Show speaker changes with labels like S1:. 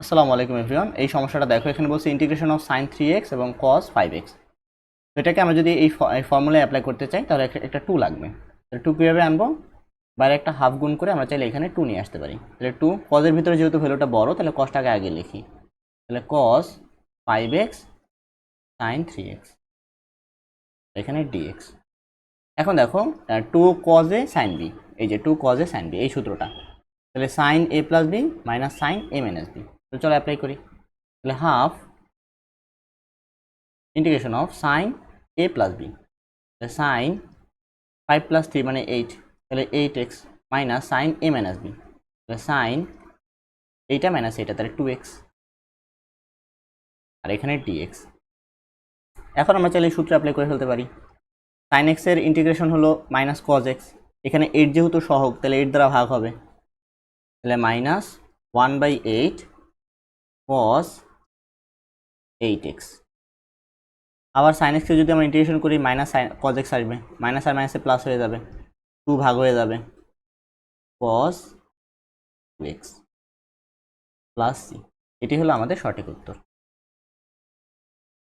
S1: আসসালামু আলাইকুম এভরিওয়ান। এই সমস্যাটা দেখো, এখানে বলছে ইন্টিগ্রেশন অফ সাইন 3x এবং কস 5x। এটাকে আমরা যদি এই ফর্মুলায় অ্যাপ্লাই করতে চাই তাহলে একটা 2 লাগবে। তাহলে 2 কীভাবে আনবো? বাইরে একটা হাফ গুণ করে আমরা চাইলে এখানে 2 নিয়ে আসতে পারি। তাহলে 2 কজের ভিতরে যেহেতু ভ্যালুটা বড়, তাহলে কসটাকে আগে লিখি। তাহলে কস 5x সাইন 3x, এখানে dx। এখন দেখো 2 কজে সাইন বি, এই যে 2 কজে সাইন বি, এই সূত্রটা। তাহলে sine a plus b minus sine a minus b. তো চলো অ্যাপ্লাই করি। তাহলে half integration of sine a plus b, sine 5 plus 3 মানে 8, তাহলে 8x minus sine a minus b, তাহলে সাইন এইটা মাইনাস এটা, তাহলে 2x, আর এখানে dx। এখন আমরা চাইলে সূত্র অ্যাপ্লাই করে ফেলতে পারি। সাইন এক্স এর ইন্টিগ্রেশন হলো মাইনাস কজ এক্স, এখানে 8 যেহেতু সহগ তাহলে 8 দ্বারা ভাগ হবে, তাহলে মাইনাস 1/8 কস 8x। আবার সাইন এক্সকে যদি আমরা ইন্টিগ্রেশন করি মাইনাস সাইন কজ এক্স আসবে, মাইনাস আর মাইনাসে প্লাস হয়ে যাবে, 2 ভাগ হয়ে যাবে, কস 2x প্লাস সি। এটি হলো আমাদের সঠিক উত্তর।